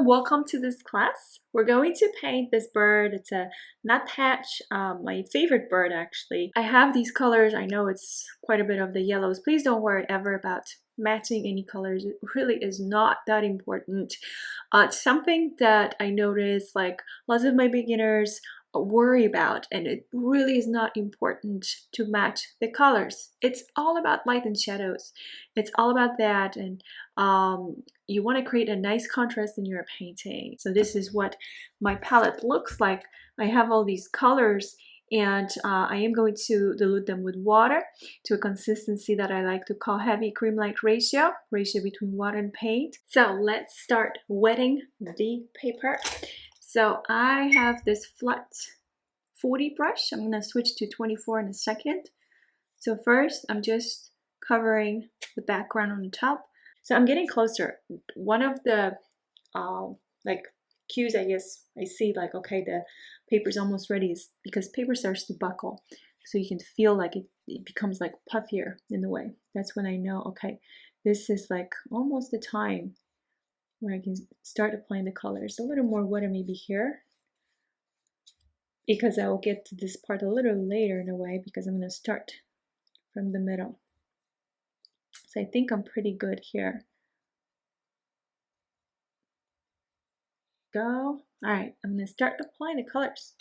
and welcome to this class. We're going to paint this bird. It's a nuthatch, my favorite bird actually. I have these colors. I know it's quite a bit of the yellows. Please don't worry ever about matching any colors. It really is not that important. It's something that I notice like lots of my beginners worry about, and it really is not important to match the colors. It's all about light and shadows. It's all about that, and you want to create a nice contrast in your painting. So this is what my palette looks like. I have all these colors, and I am going to dilute them with water to a consistency that I like to call heavy cream-like ratio between water and paint. So let's start wetting the paper. So I have this flat 40 brush. I'm going to switch to 24 in a second. So first, I'm just covering the background on the top. So I'm getting closer. One of the like cues, I guess, I see like, okay, the paper's almost ready is because paper starts to buckle. So you can feel like it becomes like puffier in a way. That's when I know, okay, this is like almost the time where I can start applying the colors. A little more water maybe here, because I will get to this part a little later in a way, because I'm going to start from the middle. So I think I'm pretty good here. Go. All right, I'm going to start applying the colors.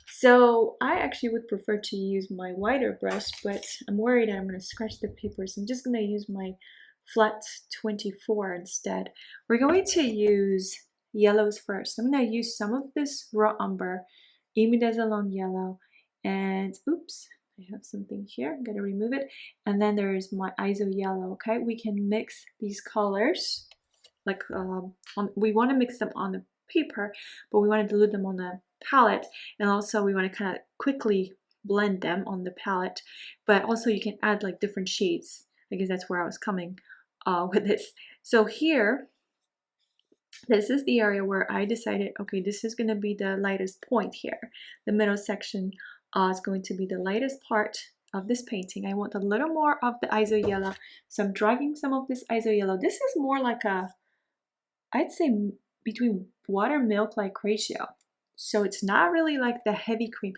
So I actually would prefer to use my wider brush, but I'm worried that I'm going to scratch the paper, so I'm just going to use my flat 24 instead. We're going to use yellows first. I'm going to use some of this raw umber, imidazolone yellow, and oops, I have something here, I'm going to remove it. And then there is my iso yellow. Okay, we can mix these colors like we want to mix them on the paper, but we want to dilute them on the palette, and also we want to kind of quickly blend them on the palette. But also you can add like different shades. I guess that's where I was coming with this. So here, this is the area where I decided, okay, this is going to be the lightest point here. The middle section is going to be the lightest part of this painting. I want a little more of the iso yellow, so I'm dragging some of this iso yellow. This is more like a, I'd say between water milk like ratio. So it's not really like the heavy cream,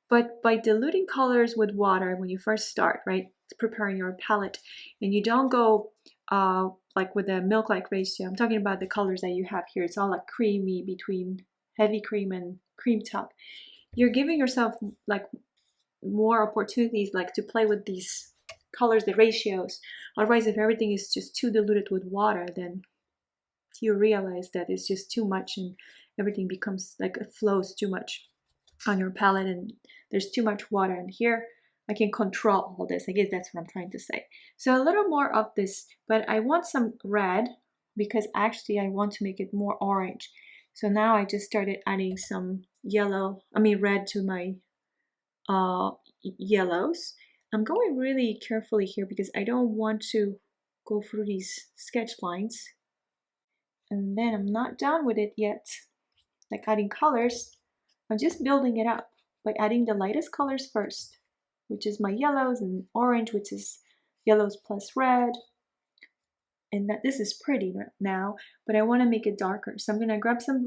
but by diluting colors with water when you first start, right, preparing your palette, and you don't go like with a milk like ratio. I'm talking about the colors that you have here. It's all like creamy between heavy cream and cream top. You're giving yourself like more opportunities like to play with these colors, the ratios. Otherwise, if everything is just too diluted with water, then you realize that it's just too much and everything becomes like it flows too much on your palette and there's too much water. And here I can control all this. I guess that's what I'm trying to say. So a little more of this, but I want some red because actually I want to make it more orange. So now I just started adding some red to my yellows. I'm going really carefully here because I don't want to go through these sketch lines. And then I'm not done with it yet. Like adding colors, I'm just building it up by adding the lightest colors first, which is my yellows, and orange, which is yellows plus red. And that this is pretty now, but I want to make it darker. So I'm going to grab some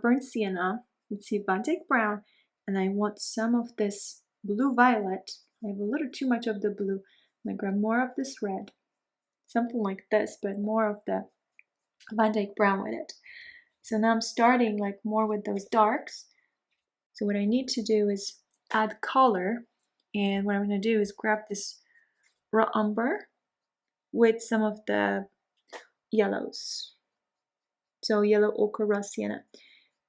burnt sienna, let's see, Van Dyke brown, and I want some of this blue violet. I have a little too much of the blue. I'm going to grab more of this red, something like this, but more of the Van Dyke brown with it. So now I'm starting like more with those darks. So what I need to do is add color, and what I'm going to do is grab this raw umber with some of the yellows. So yellow, ochre, raw sienna,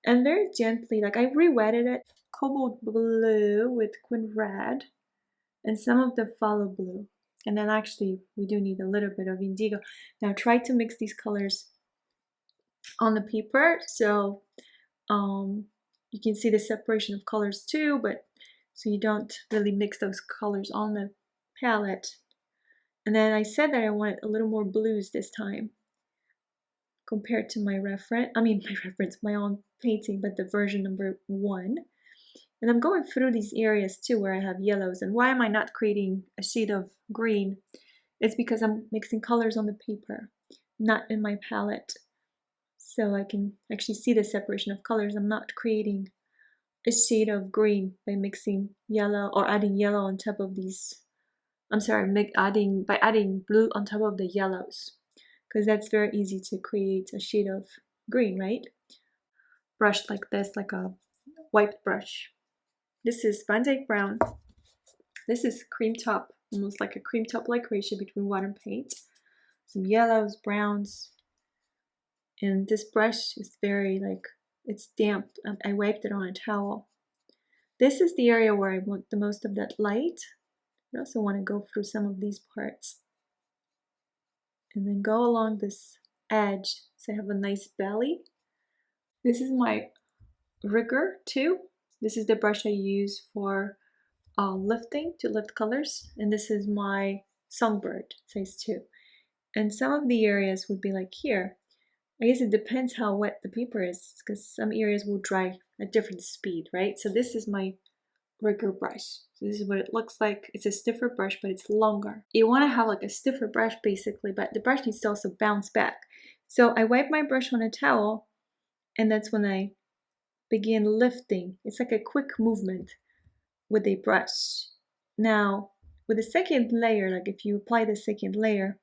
and very gently, like I re-wetted it, cobalt blue with quin red and some of the phthalo blue. And then actually we do need a little bit of indigo. Now try to mix these colors on the paper, so you can see the separation of colors too, but so you don't really mix those colors on the palette. And then I said that I wanted a little more blues this time compared to my my own painting, but the version number 1. And I'm going through these areas too where I have yellows. And why am I not creating a shade of green? It's because I'm mixing colors on the paper, not in my palette. so I can actually see the separation of colors. I'm not creating a shade of green by mixing yellow or adding yellow on top of these. I'm sorry, by adding blue on top of the yellows, because that's very easy to create a shade of green, right? Brushed like this, like a wiped brush. This is Van Dyke Brown. This is cream top, almost like a cream top like ratio between white and paint. Some yellows, browns, and this brush is very like, it's damp. I wiped it on a towel. This is the area where I want the most of that light. I also want to go through some of these parts and then go along this edge so I have a nice belly. This is my rigger too. This is the brush I use for lifting, to lift colors, and this is my songbird size 2. And some of the areas would be like here. I guess it depends how wet the paper is, because some areas will dry at different speed, right? So this is my rigger brush. So this is what it looks like. It's a stiffer brush, but it's longer. You want to have like a stiffer brush basically, but the brush needs to also bounce back. So I wipe my brush on a towel, and that's when I begin lifting. It's like a quick movement with a brush. Now, with the second layer, like if you apply the second layer,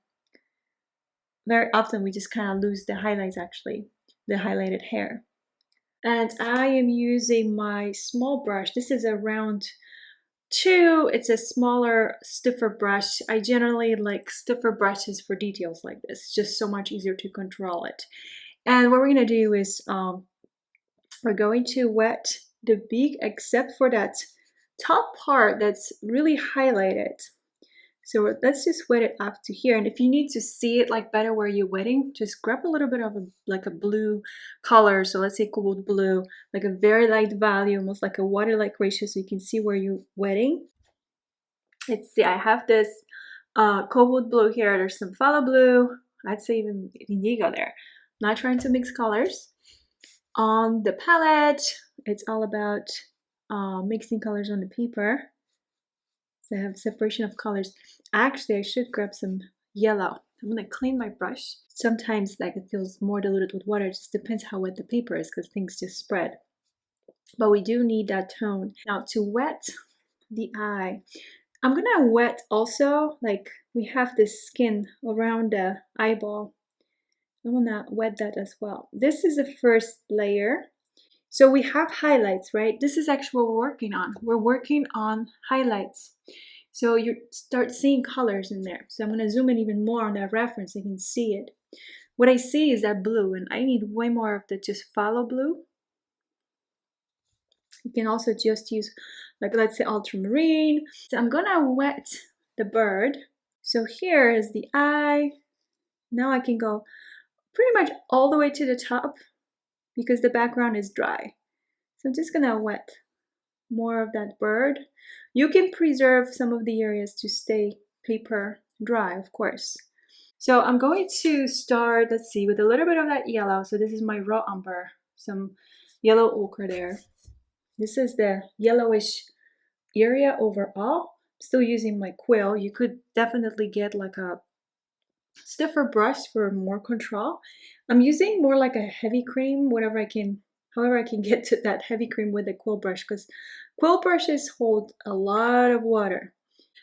very often we just kind of lose the highlights, actually, the highlighted hair. And I am using my small brush. This is a round 2. It's a smaller, stiffer brush. I generally like stiffer brushes for details like this. It's just so much easier to control it. And what we're going to do is we're going to wet the beak except for that top part that's really highlighted. So let's just wet it up to here. And if you need to see it like better where you're wetting, just grab a little bit of like a blue color. So let's say cobalt blue, like a very light value, almost like a water-like ratio, so you can see where you're wetting. Let's see, I have this cobalt blue here. There's some phthalo blue. I'd say even indigo there. I'm not trying to mix colors. On the palette, it's all about mixing colors on the paper. So I have separation of colors. Actually, I should grab some yellow. I'm gonna clean my brush. Sometimes like it feels more diluted with water. It just depends how wet the paper is, because things just spread. But we do need that tone. Now to wet the eye, I'm gonna wet also, like we have this skin around the eyeball. I'm gonna wet that as well. This is the first layer. So we have highlights, right? This is actually what we're working on. We're working on highlights. So you start seeing colors in there. So I'm going to zoom in even more on that reference so you can see it. What I see is that blue, and I need way more of the just phthalo blue. You can also just use, like, let's say ultramarine. So I'm going to wet the bird. So here is the eye. Now I can go pretty much all the way to the top because the background is dry. So I'm just going to wet more of that bird. You can preserve some of the areas to stay paper dry, of course. So I'm going to start, let's see, with a little bit of that yellow. So this is my raw umber, some yellow ochre there. This is the yellowish area overall. I'm still using my quill. You could definitely get like a stiffer brush for more control. I'm using more like a heavy cream, whatever I can, however I can get to that heavy cream with the quill brush, because quill brushes hold a lot of water.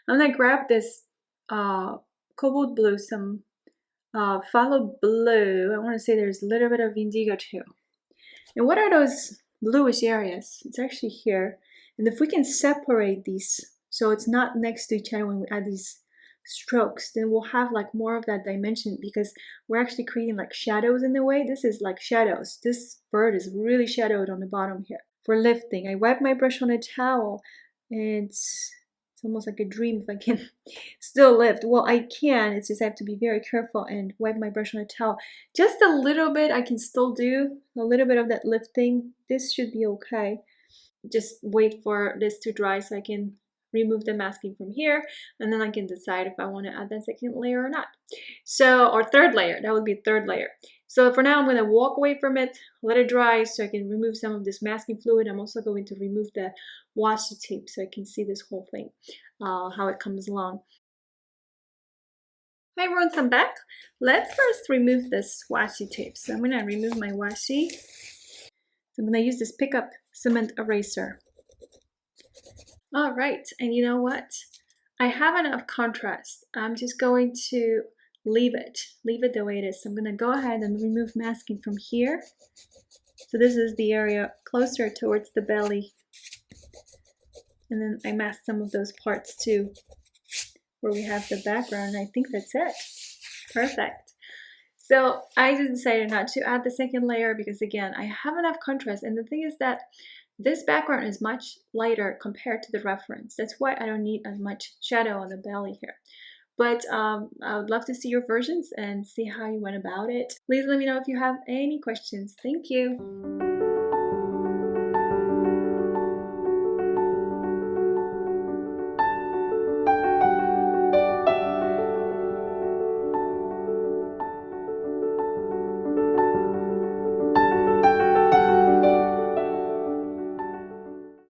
I'm gonna grab this cobalt blue, some phthalo blue. I want to say there's a little bit of indigo too. And what are those bluish areas? It's actually here. And if we can separate these so it's not next to each other when we add these strokes, then we'll have like more of that dimension, because we're actually creating like shadows in the way. This is like shadows. This bird is really shadowed on the bottom here. For lifting, I wipe my brush on a towel, and it's almost like a dream if I can still lift. Well, I can, it's just I have to be very careful and wipe my brush on a towel. Just a little bit I can still do, a little bit of that lifting. This should be okay. Just wait for this to dry so I can remove the masking from here, and then I can decide if I want to add that second layer or not. So, or third layer, that would be third layer. So for now, I'm going to walk away from it, let it dry so I can remove some of this masking fluid. I'm also going to remove the washi tape so I can see this whole thing, how it comes along. I wrote some back. Let's first remove this washi tape. So I'm gonna remove my washi. So I'm gonna use this pickup cement eraser. All right, and you know what? I have enough contrast. I'm just going to leave it the way it is. So I'm gonna go ahead and remove masking from here. So this is the area closer towards the belly. And then I masked some of those parts too, where we have the background. I think that's it. Perfect. So I just decided not to add the second layer because again, I have enough contrast. And the thing is that this background is much lighter compared to the reference. That's why I don't need as much shadow on the belly here. But I would love to see your versions and see how you went about it. Please let me know if you have any questions. Thank you.